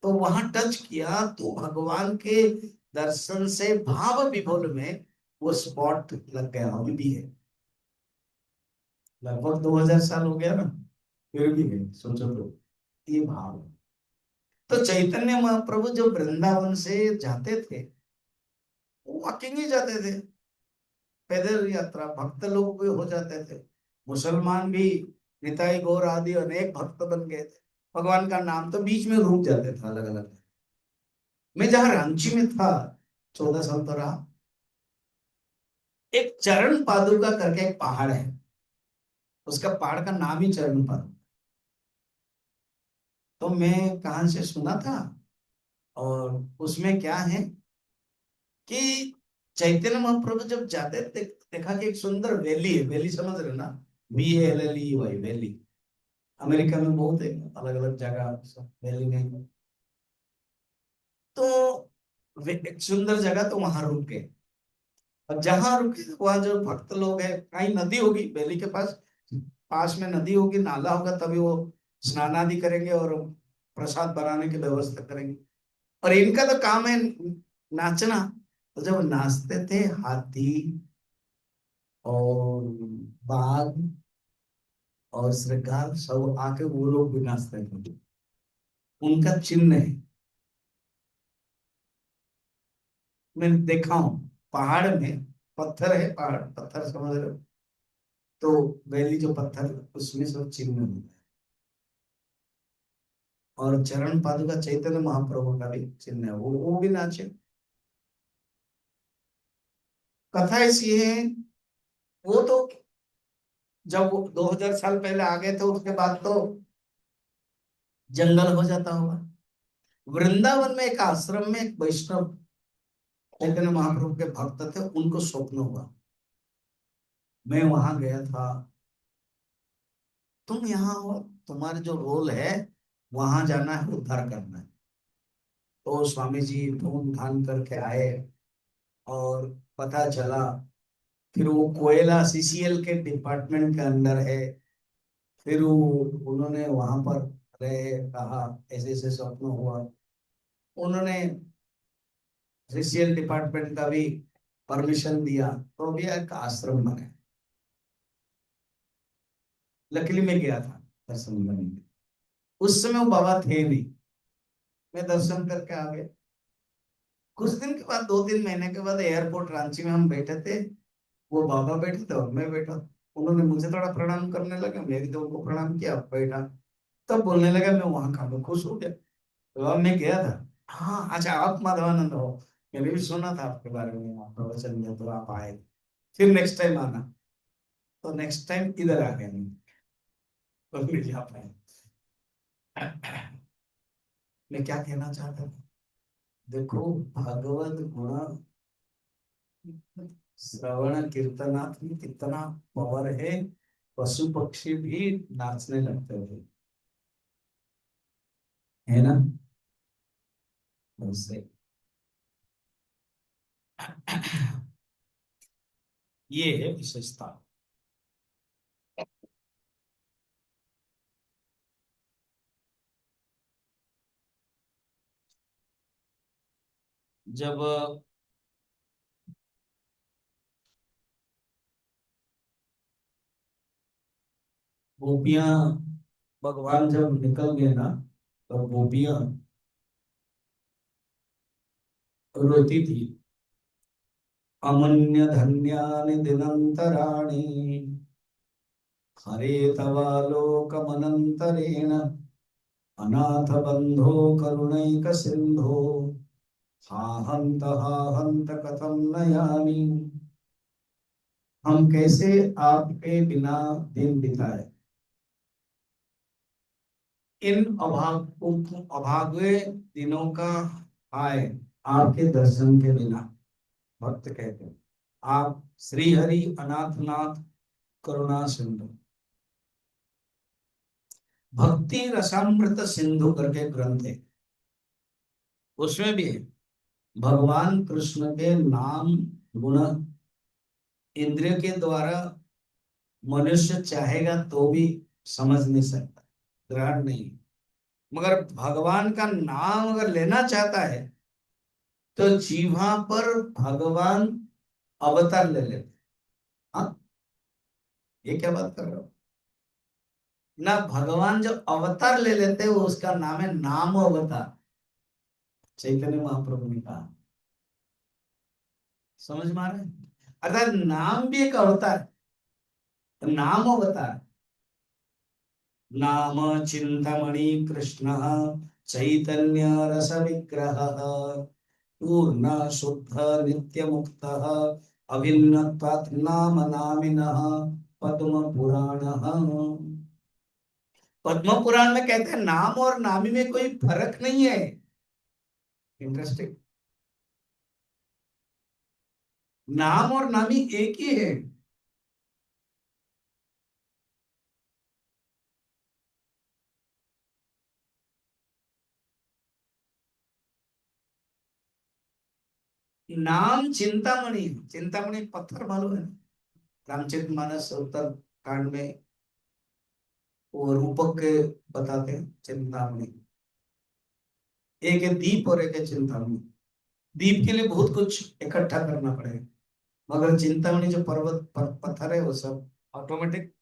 A: तो वहां टच किया तो भगवान के दर्शन से भाव विभोर में वो स्पॉट लग गया, अभी भी है। लगभग 2000 साल हो गया ना, फिर भी है, सोचो तो, ये भाव है। तो चैतन्य महाप्रभु जब वृंदावन से जाते थे, वो वॉकिंग ही जाते थे, पैदल यात्रा। भक्त लोग भी हो जाते थे, मुसलमान भी, निताई गौर आदि अनेक भक्त बन गए थे। भगवान का नाम तो बीच में रुक जाते थे अलग अलग। मैं जहाँ रांची में था, 14 साल तो रहा, एक चरण पादुका करके एक पहाड़ है, उसका पहाड़ का नाम ही चरण पादुका। तो मैं कहाँ से सुना था, और उसमें क्या है कि चैतन्य महाप्रभु जब जाते देखा कि एक सुंदर वैली है, वैली समझ रहे ना, VALLE वाई, वैली। अमेरिका में बहुत है, अलग अलग जगह सब वैली नहीं। तो एक सुंदर जगह, तो वहां रुक गए। और जहां रुके वहां जो भक्त लोग हैं, कहीं नदी होगी वैली के पास, पास में नदी होगी, नाला होगा, तभी वो स्नान आदि करेंगे और प्रसाद बनाने की व्यवस्था करेंगे। और इनका तो काम है नाचना। तो जब नाचते थे, हाथी और बाघ और श्रृंगार सब आके वो लोग भी नाचते थे, उनका चिन्ह है। मैंने देखा हूँ पहाड़ में, पत्थर है, पहाड़ पत्थर समझ रहे हो, तो वैली जो पत्थर, उसमें सब चिन्ह होता है। और चरण पादुका चैतन्य महाप्रभु का भी चिन्ह है, वो भी नाचे। कथा ऐसी है, वो तो जब वो 2000 साल पहले आ गए थे, उसके बाद तो जंगल हो जाता होगा। वृंदावन में एक आश्रम में एक वैष्णव चैतन्य महाप्रभु के भक्त थे, उनको स्वप्न हुआ। मैं वहां गया था, तुम यहाँ हो, तुम्हारा जो रोल है वहां जाना है, उद्धार करना है। तो स्वामी जी ढूंढ ढांड करके आए, और पता चला, फिर वो कोयला CCL के डिपार्टमेंट के अंदर है। फिर वो उन्होंने वहां पर रहे, कहा ऐसे ऐसे स्वप्न हुआ। उन्होंने CCL डिपार्टमेंट का भी परमिशन दिया, तो भी एक आश्रम बने। लकीली मैं गया था दर्शन करने, उस समय वो बाबा थे नहीं। मैं दर्शन करके आ गया। कुछ दिन के बाद, 2-3 महीने के बाद, एयरपोर्ट रांची में हम बैठे थे, वो बाबा बैठे थे और मैं बैठा। उन्होंने मुझे थोड़ा प्रणाम करने लगा, मैं भी तो उनको प्रणाम किया, बैठा। तब बोलने लगा, मैं वहां का, मैं खुश हो गया। तो अब मैं गया था, हाँ अच्छा आप माधवानंद हो, मैंने भी सुना था आपके बारे में, आप प्रवचन दिया तो आप आए, फिर नेक्स्ट टाइम आना। तो नेक्स्ट टाइम इधर आ गए मैं, तो फिर जा पाए। मैं क्या कहना चाहता था, देखो, भगवत गुण श्रवण कीर्तनाथ में कितना पावर है। पशु पक्षी भी नाचने लगते थे, है ना? उससे ये है विशेषता। जब गोपियां, भगवान जब निकल गए ना, तो गोपियां रोती थी, अमन्य धन्यानि दिनंतराणि, हरे तवालोकमनंतरेण, अनाथ बंधो करुणैक सिंधो, हा हंत कथम नयामि। हम कैसे आपके बिना दिन बिताए, इन अभागे दिनों का आए आपके दर्शन के बिना। भक्त कहते हैं, आप श्री हरि अनाथनाथ करुणा सिंधु। भक्ति रसामृत सिंधु करके ग्रंथ है, उसमें भी है भगवान कृष्ण के नाम गुण इंद्रिय के द्वारा मनुष्य चाहेगा तो भी समझ नहीं सकता, ग्रहण नहीं। मगर भगवान का नाम अगर लेना चाहता है तो जीवा पर भगवान अवतार ले लेते। हाँ, ये क्या बात कर रहे हो ना, भगवान जो अवतार ले लेते हैं वो उसका नाम है नाम अवतार। चैतन्य महाप्रभु ने कहा, समझ में आ रहा है? अर्थात नाम भी एक अवतार, नाम अवतार। नाम चिंतामणि कृष्ण चैतन्य रस विग्रह पूर्ण शुद्ध नित्य मुक्त अभिन्नत्वात् नाम नामिनः पद्म पुराण। पद्म पुराण में कहते हैं नाम और नामी में कोई फर्क नहीं है। इंटरेस्टिंग, नाम और नामी एक ही है। नाम चिंतामणि, चिंतामणि पत्थर मालूम है? रामचरितमानस उत्तर कांड में वो रूपक के बताते हैं चिंतामणि। एक है दीप और एक है चिंतामणि। दीप के लिए बहुत कुछ इकट्ठा करना पड़ेगा, मगर चिंतामणि जो पर्वत पत्थर है वो सब ऑटोमेटिक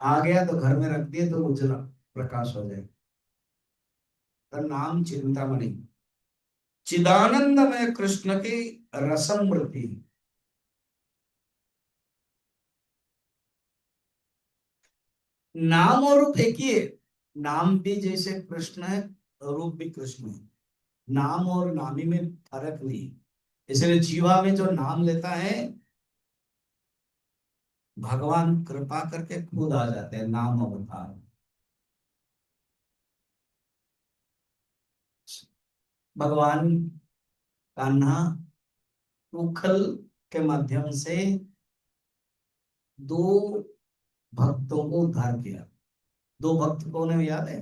A: आ गया तो घर में रख दिए तो उजला प्रकाश हो जाएगा। तो नाम चिंतामणि, चिदानंदमय कृष्ण की रसमृति। नाम और रूप एक ही है, नाम भी जैसे कृष्ण है, रूप भी कृष्ण है। नाम और नामी में फर्क नहीं है। इसलिए जीवा में जो नाम लेता है भगवान कृपा करके खुद आ जाते हैं नाम अवतार। भगवान कान्हा उखल के माध्यम से दो भक्तों को उद्धार किया। दो भक्त कौन है याद है?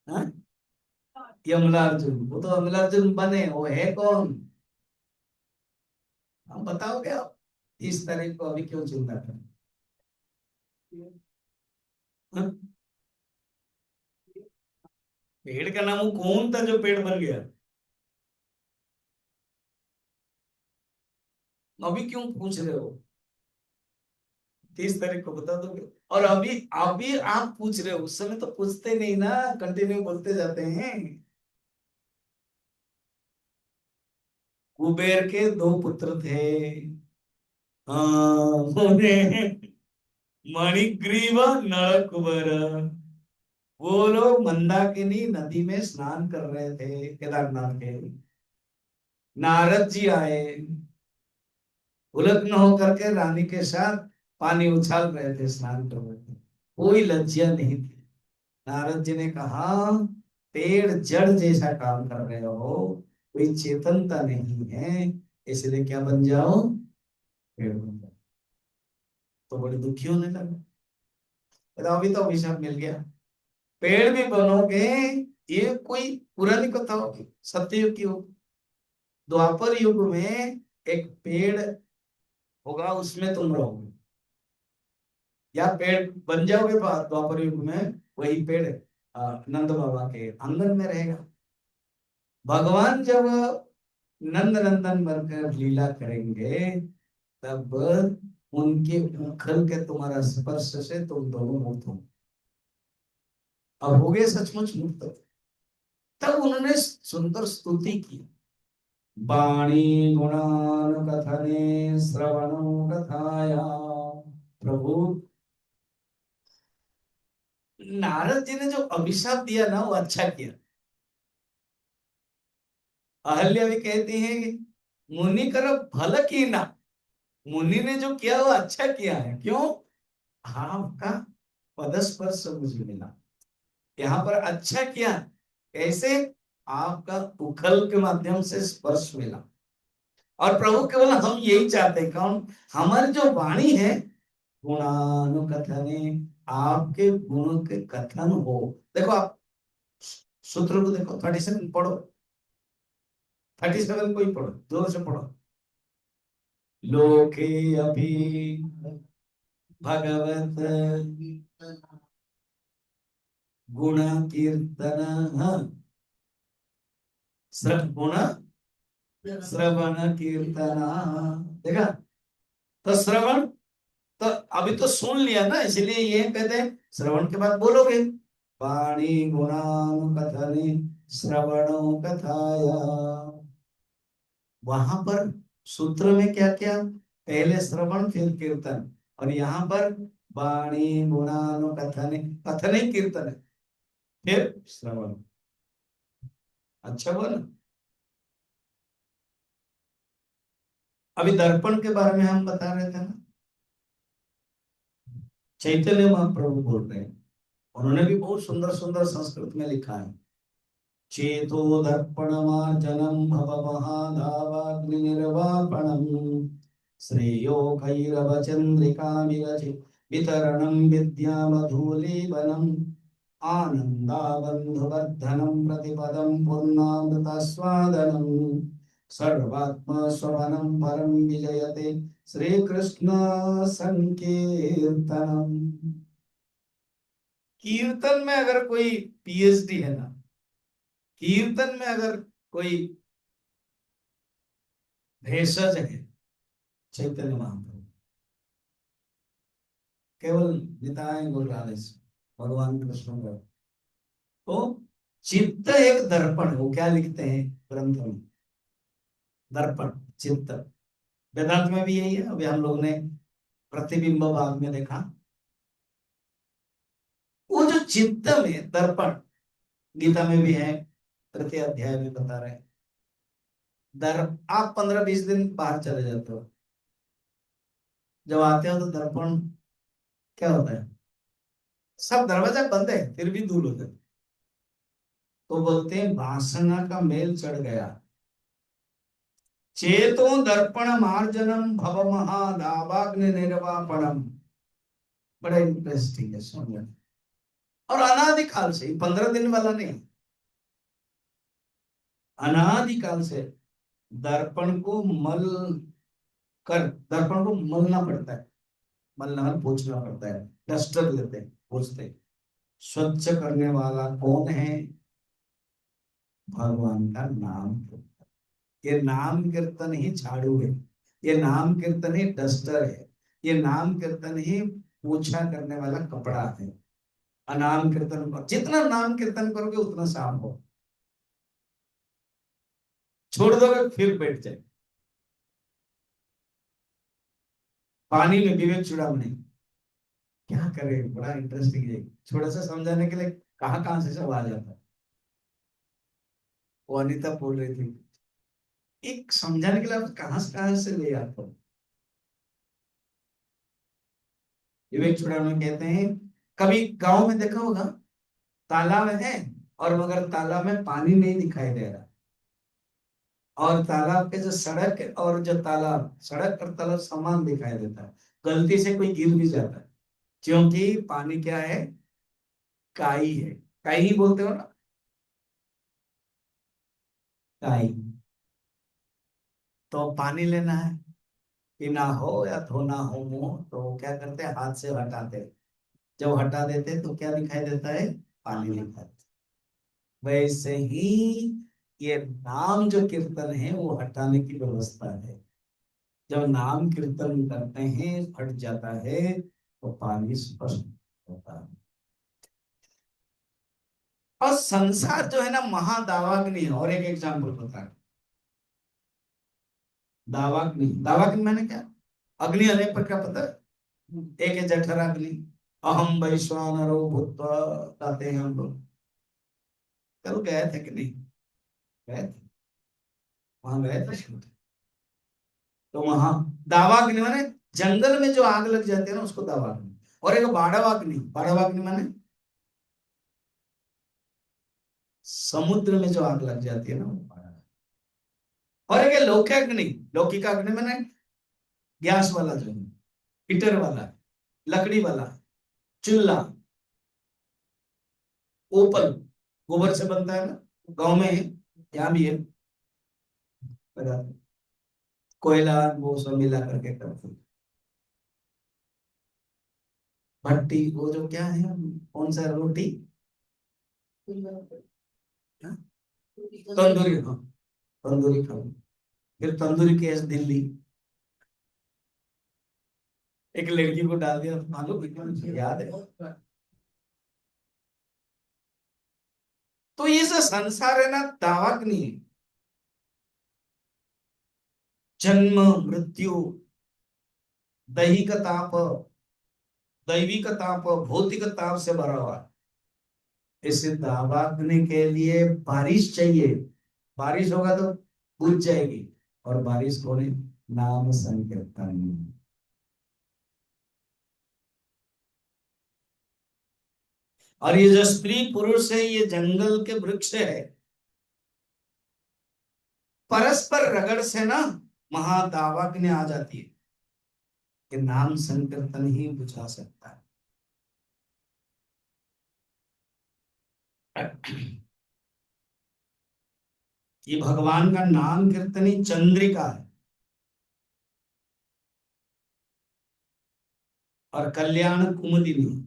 A: हाँ? यमलार्जुन, वो तो अमलार्जुन बने, वो है कौन? हम बताओगे आप? 30 तारीख को अभी क्यों चिंता करें? हाँ? पेड़ का नाम वो कौन था जो पेड़ बन गया? अभी क्यों पूछ रहे हो? 30 तारीख को बता दोगे? और अभी अभी आप पूछ रहे हो, उस समय तो पूछते नहीं ना, कंटिन्यू बोलते जाते हैं। कुबेर के दो पुत्र थे, हाँ, मणिग्रीव नलकुबर। वो लोग मंदाकिनी नदी में स्नान कर रहे थे केदारनाथ के। नारद जी आए, उलग्न होकर के रानी के साथ पानी उछाल रहे थे, स्नान कर रहे थे, कोई लज्जा नहीं थी। नारद जी ने कहा, पेड़ जड़ जैसा काम कर रहे हो, कोई चेतनता नहीं है, इसलिए क्या बन जाओ, पेड़ बन जाओ। तो बड़े दुखी होने लगे, तो अभी तो अभिशाप मिल गया, पेड़ भी बनोगे। ये कोई पुरानी कथा होगी, सत्ययुग की होगी। द्वापर युग में एक पेड़ होगा, उसमें तुम रहोगे, या पेड़ बन जाओगे द्वापर युग में, वही पेड़ नंद बाबा के आंगन में रहेगा। भगवान जब नंद नंदन बनकर लीला करेंगे तब उनके उखल के तुम्हारा स्पर्श से तुम दोनों मुक्त हो। अब हो गए सचमुच मुक्त। तब उन्होंने सुंदर स्तुति की, वाणी गुणानुकथने श्रवणो कथाया। प्रभु, नारद जी ने जो अभिशाप दिया ना वो अच्छा किया। अहल्या भी कहती है कि मुनि कर भल की ना, मुनि ने जो किया वो अच्छा किया है। क्यों? आपका पदस्पर्श मुझे मिला, यहाँ पर अच्छा किया। कैसे? आपका उखल के माध्यम से स्पर्श मिला। और प्रभु केवल हम यही चाहते हैं, कौन? हमारी जो वाणी है गुणानुकथने, आपके गुणों के कथन हो। देखो आप सूत्र को देखो, 37 पढ़ो, 37 को ही पढ़ो, जोर से पढ़ो। लोके अभी भगवत गुण कीर्तन गुण श्रवण कीर्तना। देखा, तो श्रवण, तो अभी तो सुन लिया ना, इसलिए ये कहते हैं श्रवण के बाद बोलोगे, वाणी गुणानुकथने श्रवणो कथाया। वहां पर सूत्र में क्या क्या, पहले श्रवण फिर कीर्तन, और यहाँ पर वाणी गुणानुकथने, कथने कीर्तन है, फिर श्रवण। अच्छा बोला। अभी दर्पण के बारे में हम बता रहे थे ना, चैतन्य महाप्रभु बोल रहे हैं, उन्होंने भी बहुत सुंदर सुंदर संस्कृत में लिखा है। चेतो दर्पणमार्जनं भवमहाधावाग्निर्वापणम् श्रेयो भैरवचन्द्रिकामिरचि वितरणं विद्यामधूलीवनम् आनन्दाबन्धुवर्धनं प्रतिपदं पूर्णामृतस्वादनम् सर्वात्मस्वपनं परं विजयते श्रीकृष्ण संकीर्तनम्। कीर्तन में अगर कोई पीएचडी है ना, कीर्तन में अगर कोई भेषज है, चैतन्य महाप्रभु। केवल निताय बोल रहा है भगवान कृष्ण का। तो चित्त एक दर्पण है, वो क्या लिखते हैं ग्रंथ में, दर्पण चित्त। वेदांत में भी यही है, अभी हम लोग ने प्रतिबिंब भाग में देखा। वो जो चित्त में दर्पण, गीता में भी है, तृतीय अध्याय में बता रहे हैं। आप 15-20 दिन बाहर चले जाते हो, जब आते हो तो दर्पण क्या होता है, सब दरवाजा बंद है फिर भी दूर होते, तो बोलते हैं वासना का मेल चढ़ गया। चेतो दर्पण मार्जनम भव महादावाग्नि निर्वापणम। बड़ा इंटरेस्टिंग है सुनने, और अनादिकाल से, 15 दिन वाला नहीं, अनादिकाल से दर्पण को मल कर, दर्पण को मलना पड़ता है, मलना पोछना पड़ता है, डस्टर लेते हैं पोछते हैं। स्वच्छ करने वाला कौन है, भगवान का नाम। ये नाम कीर्तन ही झाड़ू है, ये नाम कीर्तन ही डस्टर है, ये नाम कीर्तन ही पोछा करने वाला कपड़ा है। अनाम कीर्तन कर, जितना नाम कीर्तन करोगे उतना साफ हो, छोड़ दोगे फिर बैठ जाए। पानी में विवेक चुड़ामणी, क्या करे, बड़ा इंटरेस्टिंग है, थोड़ा सा समझाने के लिए कहाँ कहाँ से सब आ जाता है। वो अनिता बोल रही थी, एक समझाने के लिए आप कहाँ से ले आते हो। विवेक चुड़ामणी कहते हैं, कभी गांव में देखा होगा, तालाब है और मगर तालाब में पानी नहीं दिखाई दे रहा, और तालाब के जो सड़क और जो तालाब, सड़क और तालाब समान दिखाई देता है, गलती से कोई गिर भी जाता है, क्योंकि पानी क्या है, काई है। काई ही बोलते हो ना, काई। तो पानी लेना है, पीना हो या धोना हो मुंह, तो वो क्या करते हैं, हाथ से हटाते हैं। जब हटा देते हैं तो क्या दिखाई देता है, पानी दिखाई देता है। वैसे ही ये नाम जो कीर्तन है वो हटाने की व्यवस्था है। जब नाम कीर्तन करते हैं हट जाता है तो पानी स्पष्ट होता है। और संसार जो है ना महादावाग्नि है, और एक एग्जाम्पल बता रहा। दावाग्नि, दावाग्नि मैंने क्या, अग्नि अनेक प्रकार पता है, एक है जठराग्नि, अहम वैश्वानरो भूत्वा, कहते हैं हम लोग। कल गए थे कि नहीं, गए थे, वहां गए थे शुरू। तो वहां दावाग्नि माने जंगल में जो आग लग जाती है ना उसको दावाग्नि, और एक बाड़वाग्नि, बाड़वाग्नि माने समुद्र में जो आग लग जाती है ना वो बाड़वाग्नि। और एक है लौकिकाग्नि, लौकिकाग्नि माने गैस वाला जो है, हीटर वाला। लकड़ी वाला, चूल्हा, ओपल, गोबर से बनता है ना, गांव में है, यहाँ भी है, कोयला वो सब मिला करके करते हैं। भट्टी, वो जो क्या है, कौन सा रोटी, हाँ? तंदूरी, हाँ, तंदूरी खाओ। फिर तंदूरी केस दिल्ली, एक लड़की को डाल दिया, मालूम है क्या, मुझे याद है। तो ये जो संसार है ना, दावक नहीं है। जन्म, मृत्यु, दैहिक ताप, दैविक ताप, भौतिक ताप से भरा हुआ है। इसे दावकने के लिए बारिश चाहिए, बारिश होगा तो बुझ जाएगी। और बारिश कौन है? नाम संकीर्तन। और ये जो स्त्री पुरुष है, ये जंगल के वृक्ष है, परस्पर रगड़ से ना महादावक ने आ जाती है कि नाम संकीर्तन ही बुझा सकता है। ये भगवान का नाम कीर्तनी चंद्रिका है, और कल्याण कुमुदिनी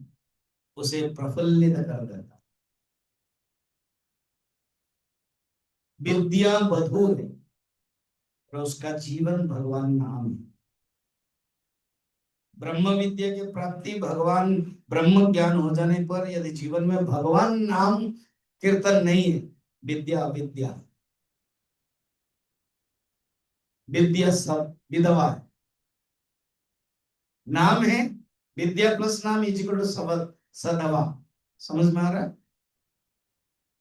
A: उसे प्रफुल्लित कर देता। विद्या बधू है, और उसका जीवन भगवान नाम है। ब्रह्म विद्या की प्राप्ति, भगवान ब्रह्म ज्ञान हो जाने पर यदि जीवन में भगवान नाम कीर्तन नहीं है, विद्या विद्या, विद्या सब विधवा है। नाम है, विद्या प्लस नाम इज इक्वल टू सबद, सदवा, समझ में आ रहा है।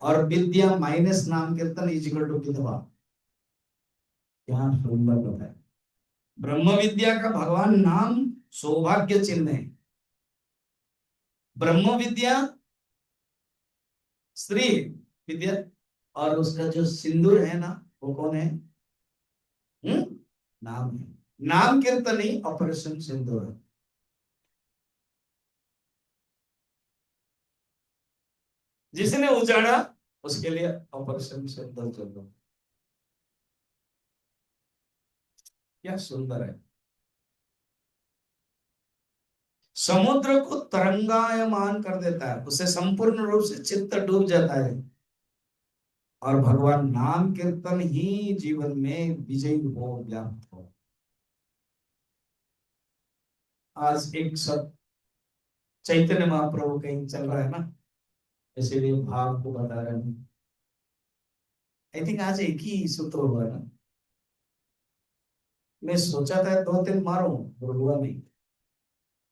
A: और विद्या माइनस नाम कीर्तन इज इक्वल टू विधवा। यहाँ सुंदर बताया, ब्रह्म विद्या का भगवान नाम सौभाग्य चिन्ह है। ब्रह्म विद्या स्त्री विद्या, और उसका जो सिंदूर है ना, वो कौन है? हम्म, नाम है। नाम कीर्तन ही ऑपरेशन सिंदूर है। जिसने उजाड़ा उसके लिए ऑपरेशन सिंदूर चल रहा। क्या सुंदर है। समुद्र को तरंगायमान कर देता है, उसे संपूर्ण रूप से चित्त डूब जाता है। और भगवान नाम कीर्तन ही जीवन में विजयी हो, व्याप्त हो। आज एक सब चैतन्य महाप्रभु कहीं चल रहा है ना, इसीलिए भाव को बता रहे हैं। आई थिंक आज एक ही सूत्र हुआ ना। मैं सोचा था दो तीन मारूं, पर हुआ नहीं।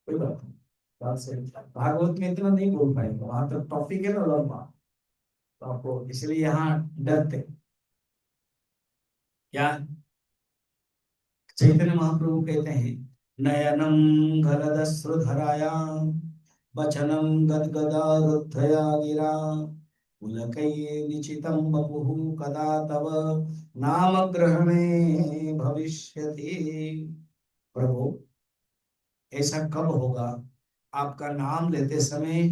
A: कोई बात नहीं, बात सही। भागवत में इतना नहीं बोल पाएंगे, वहां तक टॉपिक है ना लंबा, तो आपको इसलिए यहाँ डरते क्या। चैतन्य महाप्रभु कहते हैं, नयनम गलदश्रुधरायां वचनम गदगदारुद्धया गिरा पुलकैः निचितं वपुः कदा तव नाम ग्रहणे भविष्यति। प्रभु, ऐसा कब होगा, आपका नाम लेते समय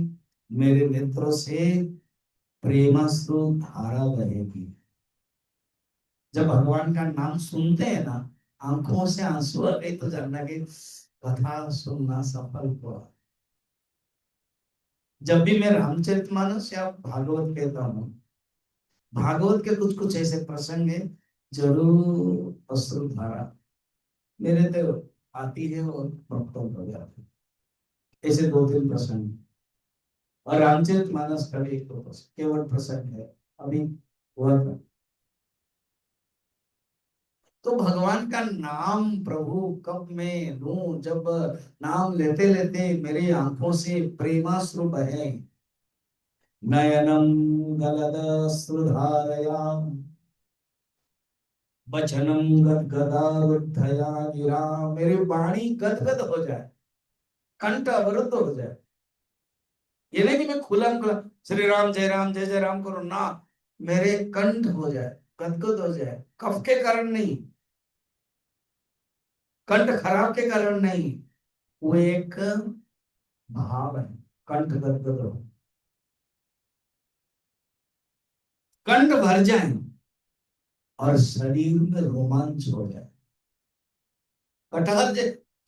A: मेरे नेत्रों से प्रेमाश्रु धारा बहेगी। जब भगवान का नाम सुनते हैं ना, आंखों से आंसू आ गए तो जानना कि कथा सुनना सफल हुआ। जब भी मैं रामचरितमानस या भागवत कहता हूँ, भागवत के कुछ कुछ ऐसे प्रसंग है, जरूर अश्रु धारा मेरे तो आती है और भक्तों हो जाती है। ऐसे दो तीन प्रसंग, और रामचरितमानस का भी एक दो प्रसंग, केवल प्रसंग है अभी हुआ था। तो भगवान का नाम प्रभु कब मैं लूं, जब नाम लेते लेते मेरी आंखों से प्रेमाश्रु बहे। नयनम गलदश्रुधारया वचनम गदगदारुद्धया गिरा, मेरी वाणी गदगद हो जाए, कंठ अवरुद्ध हो जाए। ये नहीं कि मैं खुला खुला श्री राम जय जय राम करो ना, मेरे कंठ हो जाए, गदगद हो जाए, कफ के कारण नहीं, कंठ खराब के कारण नहीं, वो एक भाव है, कंठ गदगद हो, कंठ भर जाए और शरीर में रोमांच हो जाए। कटहल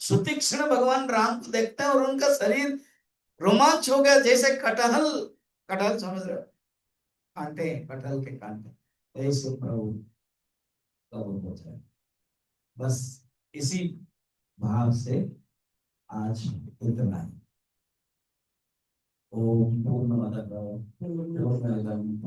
A: सुतीक्ष्ण भगवान राम को देखता है और उनका शरीर रोमांच हो गया, जैसे कटहल, कटहल समझ रहे हो, कांटे, कटहल के कांटे, ऐसे प्रभु कब हो जाए। बस इसी भाव से आज इतना ही। ओम पूर्णमदः पूर्णमिदं